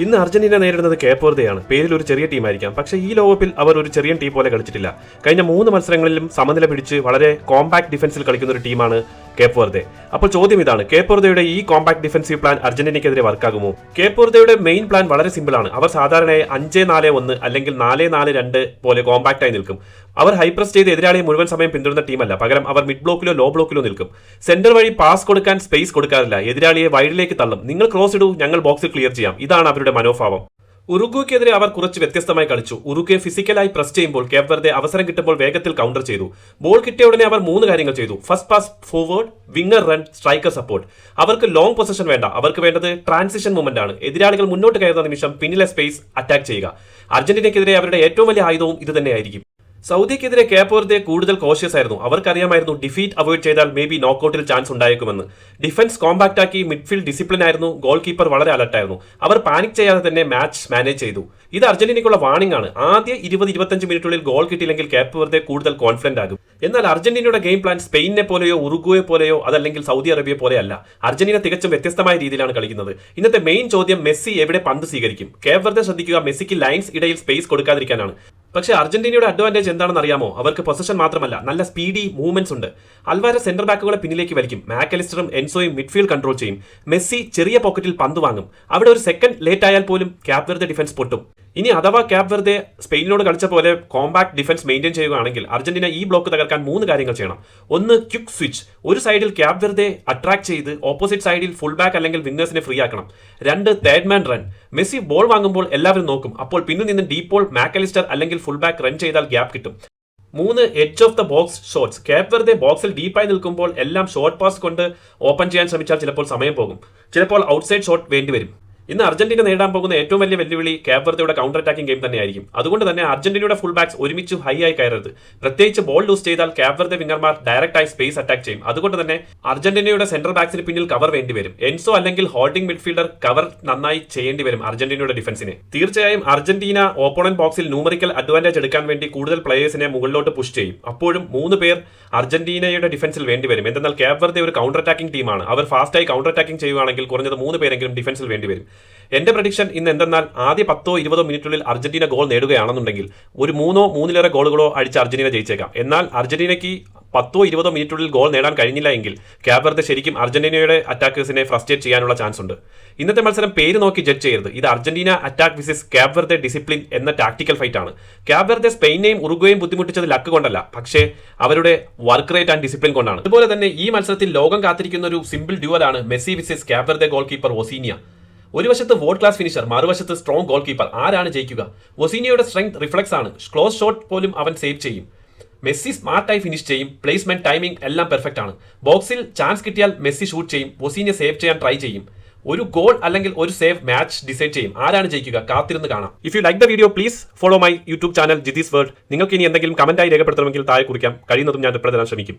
ഇന്ന് അർജന്റീന നേരിടുന്നത് കേപ്പ് വെർദെയാണ്. പേരിൽ ഒരു ചെറിയ ടീമായിരിക്കാം, പക്ഷേ ഈ ലോകകപ്പിൽ അവർ ഒരു ചെറിയ ടീം പോലെ കളിച്ചിട്ടില്ല. കഴിഞ്ഞ 3 മത്സരങ്ങളിലും സമനില പിടിച്ച് വളരെ കോമ്പാക്ട് ഡിഫൻസിൽ കളിക്കുന്ന ഒരു ടീമാണ് കേപ്പ് വെർദെ. അപ്പോൾ ചോദ്യം ഇതാണ്, കേപ്പ് വെർദെയുടെ ഈ കോമ്പാക്ട് ഡിഫൻസീവ് പ്ലാൻ അർജന്റീനയ്ക്കെതിരെ വർക്കാകുമോ? കേപ്പ് വെർദെയുടെ മെയിൻ പ്ലാൻ വളരെ സിമ്പിൾ ആണ്. അവർ സാധാരണയായി 5-4-1 അല്ലെങ്കിൽ 4-4-2 പോലെ കോമ്പാക്ട് ആയി നിൽക്കും. അവർ ഹൈപ്രസ് ചെയ്ത് എതിരാളിയെ മുഴുവൻ സമയം പിന്തുടരുന്ന ടീമല്ല, പകരം അവർ മിഡ് ബ്ലോക്കിലോ ലോ ബ്ലോക്കിലോ നിൽക്കും. സെന്റർ വഴി പാസ് കൊടുക്കാൻ സ്പേസ് കൊടുക്കാറില്ല, എതിരാളിയെ വൈഡിലേക്ക് തള്ളും. നിങ്ങൾ ക്രോസ് ഇടൂ, ഞങ്ങൾ ബോക്സിൽ ക്ലിയർ ചെയ്യാം. ഇതാണ് അവരുടെ മനോഭാവം. ഉറുഗ്വേക്കെതിരെ അവർ കുറച്ച് വ്യത്യസ്തമായി കളിച്ചു. ഉറുഗ്വെ ഫിസിക്കലായി പ്രസ് ചെയ്യുമ്പോൾ കേപ്പ് വെർദെ അവസരം കിട്ടുമ്പോൾ വേഗത്തിൽ കൗണ്ടർ ചെയ്തു. ബോൾ കിട്ടിയ ഉടനെ അവർ 3 കാര്യങ്ങൾ ചെയ്തു. First pass forward, winger run, striker support. അവർക്ക് ലോങ് പൊസിഷൻ വേണ്ട, അവർക്ക് വേണ്ടത് ട്രാൻസിഷൻ മൂവ്മെന്റ് ആണ്. എതിരാളികൾ മുന്നോട്ട് കയറുന്ന നിമിഷം പിന്നിലെ സ്പേസ് അറ്റാക്ക് ചെയ്യുക. അർജന്റീനയ്ക്കെതിരെ അവരുടെ ഏറ്റവും വലിയ ആയുധവും ഇത് തന്നെയായിരിക്കും. സൗദിക്കെതിരെ കേപ്പ് വെർദെ കൂടുതൽ കോഷ്യസ് ആയിരുന്നു. അവർക്കറിയാമായിരുന്നു ഡിഫീറ്റ് അവോയ്ഡ് ചെയ്താൽ മേ ബി നോക്കൌട്ടിൽ ചാൻസ് ഉണ്ടായേക്കുമെന്ന്. ഡിഫൻസ് കോമ്പാക്ട് ആക്കി, മിഡ്ഫീൽഡ് ഡിസിപ്ലിൻ ആയിരുന്നു, ഗോൾ കീപ്പർ വളരെ അലർട്ടായിരുന്നു. അവർ പാനിക് ചെയ്യാതെ തന്നെ മാച്ച് മാനേജ് ചെയ്തു. ഇത് അർജന്റീനയ്ക്കുള്ള വാണിംഗ് ആണ്. ആദ്യ 20-25 മിനിറ്റുള്ളിൽ ഗോൾ കിട്ടിയില്ലെങ്കിൽ കേപ്പ് വെർദെ കൂടുതൽ കോൺഫിഡന്റ് ആകും. എന്നാൽ അർജന്റീനയുടെ ഗെയിം പ്ലാൻ സ്പെയിനെ പോലെയോ ഉറുഗ്വയെ പോലെയോ അതല്ലെങ്കിൽ സൗദി അറേബ്യ പോലെയല്ല. അർജന്റീന തികച്ചും വ്യത്യസ്തമായ രീതിയിലാണ് കളിക്കുന്നത്. ഇന്നത്തെ മെയിൻ ചോദ്യം മെസ്സി എവിടെ പന്ത് സ്വീകരിക്കും? കേപ്പ് വെർദെ ശ്രദ്ധിക്കുക, മെസ്സിക്ക് ലൈൻസ് ഇടയിൽ സ്പേസ് കൊടുക്കാതിരിക്കാനാണ്. പക്ഷേ അർജന്റീനയുടെ അഡ്വാൻറ്റേജ് എന്താണെന്ന് അറിയാമോ? അവർക്ക് പൊസിഷൻ മാത്രമല്ല, നല്ല സ്പീഡി മൂവ്മെന്റ്സ് ഉണ്ട്. അൽവാരസ് സെന്റർ ബാക്കുകളെ പിന്നിലേക്ക് വലിക്കും. മാക്കലിസ്റ്ററും എൻസോയും മിഡ്ഫീൽഡ് കൺട്രോൾ ചെയ്യും. മെസ്സി ചെറിയ പോക്കറ്റിൽ പന്ത് വാങ്ങും. അവിടെ ഒരു സെക്കൻഡ് ലേറ്റ് ആയാൽ പോലും കേപ്പ് വെർദെ ഡിഫൻസ് പൊട്ടും. ഇനി അഥവാ കേപ്പ് വെർദെ സ്പെയിനിനോട് കളിച്ച പോലെ കോമ്പാക്ട് ഡിഫൻസ് മെയിൻറ്റെയിൻ ചെയ്യുകയാണെങ്കിൽ അർജന്റീന ഈ ബ്ലോക്ക് തകർക്കാൻ 3 കാര്യങ്ങൾ ചെയ്യണം. 1, ക്വിക്ക് സ്വിച്ച്. ഒരു സൈഡിൽ കേപ്പ് വെർദെ അട്രാക്ട് ചെയ്ത് ഓപ്പോസിറ്റ് സൈഡിൽ ഫുൾ ബാക്ക് അല്ലെങ്കിൽ വിംഗേഴ്സിനെ ഫ്രീ ആക്കണം. 2, third man run. Messi ball വാങ്ങുമ്പോൾ എല്ലാവരും നോക്കും. അപ്പോൾ പിന്നിൽ നിന്ന് ഡീപ് ബോൾ മാക്കലിസ്റ്റർ അല്ലെങ്കിൽ ഫുൾ ബാക്ക് റൺ ചെയ്താൽ ഗ്യാപ്പ് കിട്ടും. 3, edge of the box shots. Cape Verde ബോക്സിൽ ഡീപ്പായി നിൽക്കുമ്പോൾ എല്ലാം ഷോർട്ട് പാസ് കൊണ്ട് ഓപ്പൺ ചെയ്യാൻ ശ്രമിച്ചാൽ ചിലപ്പോൾ സമയം പോകും, ചിലപ്പോൾ ഔട്ട്സൈഡ് ഷോട്ട് വേണ്ടിവരും. ഇന്ന് അർജന്റീന നേടാൻ പോകുന്ന ഏറ്റവും വലിയ വെല്ലുവിളി കേപ്പ് വെർദെയുടെ കൗണ്ടർ അറ്റാക്കിംഗ് ഗെയിം തന്നെയായിരിക്കും. അതുകൊണ്ട് തന്നെ അർജന്റീനയുടെ ഫുൾ ബാക്സ് ഒരുമിച്ച് ഹൈ ആയി കയറരുത്. പ്രത്യേകിച്ച് ബോൾ ലൂസ് ചെയ്താൽ കേപ്പ് വെർദെ വിംഗർമാർ ഡയറക്റ്റ് ആയി സ്പേസ് അറ്റാക്ക് ചെയ്യും. അതുകൊണ്ട് തന്നെ അർജന്റീനയുടെ സെന്റർ ബാക്സിന് പിന്നിൽ കവർ വേണ്ടിവരും. എൻസോ അല്ലെങ്കിൽ ഹോൾഡിംഗ് മിഡ്ഫീൽഡർ കവർ നന്നായി ചെയ്യേണ്ടി വരും അർജന്റീനയുടെ ഡിഫൻസിനെ. തീർച്ചയായും അർജന്റീന ഓപ്പോണന്റ് ബോക്സിൽ ന്യൂമറിക്കൽ അഡ്വാൻറ്റേജ് എടുക്കാൻ വേണ്ടി കൂടുതൽ പ്ലേയേഴ്സിനെ മുകളിലോട്ട് പുഷ് ചെയ്യും. അപ്പോഴും 3 പേർ അർജന്റീനയുടെ ഡിഫൻസിൽ വേണ്ടിവരും. എന്നാൽ കേപ്പ് വെർദെ ഒരു കൗണ്ടർ അറ്റാക്കിംഗ് ടീമാണ്. അവർ ഫാസ്റ്റായി കൗണ്ടർ അറ്റാക്കിംഗ് ചെയ്യുകയാണെങ്കിൽ കുറഞ്ഞത് 3 പേരെങ്കിലും ഡിഫൻസിൽ വേണ്ടിവരും. എന്റെ പ്രഡിക്ഷൻ ഇന്ന് എന്തെന്നാൽ ആദ്യ 10-20 മിനിറ്റുള്ളിൽ അർജന്റീന ഗോൾ നേടുകയാണെന്നുണ്ടെങ്കിൽ ഒരു 3-3 ഗോളുകളോ അടിച്ച് അർജന്റീന ജയിച്ചേക്കാം. എന്നാൽ അർജന്റീനയ്ക്ക് 10-20 മിനിറ്റുള്ളിൽ ഗോൾ നേടാൻ കഴിഞ്ഞില്ല എങ്കിൽ കേപ്പ് വെർദെ ശരിക്കും അർജന്റീനയുടെ അറ്റാക്കേഴ്സിനെ ഫ്രസ്ട്രേറ്റ് ചെയ്യാനുള്ള ചാൻസ് ഉണ്ട്. ഇന്നത്തെ മത്സരം പേര് നോക്കി ജഡ്ജ് ചെയ്യരുത്. ഇത് Argentina attack വിസിസ് Cape Verde discipline എന്ന ടാക്ടിക്കൽ ഫൈറ്റ് ആണ്. കേപ്പ് വെർദെ സ്പെയിനെയും ഉറുഗ്വേയും ബുദ്ധിമുട്ടിച്ചത് ലക്ക് കൊണ്ടല്ല, പക്ഷേ അവരുടെ വർക്ക് റേറ്റ് ആൻഡ് ഡിസിപ്ലിൻ കൊണ്ടാണ്. അതുപോലെ തന്നെ ഈ മത്സരത്തിൽ ലോകം കാത്തിരിക്കുന്ന ഒരു simple ഡ്യുവലാണ് Messi വിസിസ് Cape Verde goal keeper വൊസീനിയ. ഒരു വശത്ത് വേൾഡ് ക്ലാസ് ഫിനിഷർ, മറുവശത്ത് സ്ട്രോങ് ഗോൾ കീപ്പർ. ആരാണ് ജയിക്കുക? വൊസീനിയയുടെ സ്ട്രെങ്ത് റിഫ്ലക്സ് ആണ്. ക്ലോസ് ഷോട്ട് പോലും അവൻ സേവ് ചെയ്യും. മെസ്സി സ്മാർട്ടായി ഫിനിഷ് ചെയ്യും. പ്ലേസ്മെന്റ്, ടൈമിംഗ് എല്ലാം പെർഫെക്റ്റ് ആണ്. ബോക്സിൽ ചാൻസ് കിട്ടിയാൽ മെസ്സി ഷൂട്ട് ചെയ്യും, വൊസീനിയ സേവ് ചെയ്യാൻ ട്രൈ ചെയ്യും. ഒരു ഗോൾ അല്ലെങ്കിൽ ഒരു സേവ് മാച്ച് ഡിസൈഡ് ചെയ്യും. ആരാണ് ജയിക്കുക? കാത്തിരുന്ന് കാണാം. If you like the video please follow my YouTube channel Jithis world. നിങ്ങൾക്ക് ഇനി എന്തെങ്കിലും കമന്റായി രേഖപ്പെടുത്തണമെങ്കിൽ താഴെ കുറിക്കാം. കഴിയുന്നതും ഞാൻ റിപ്ലൈ തരാൻ ശ്രമിക്കും.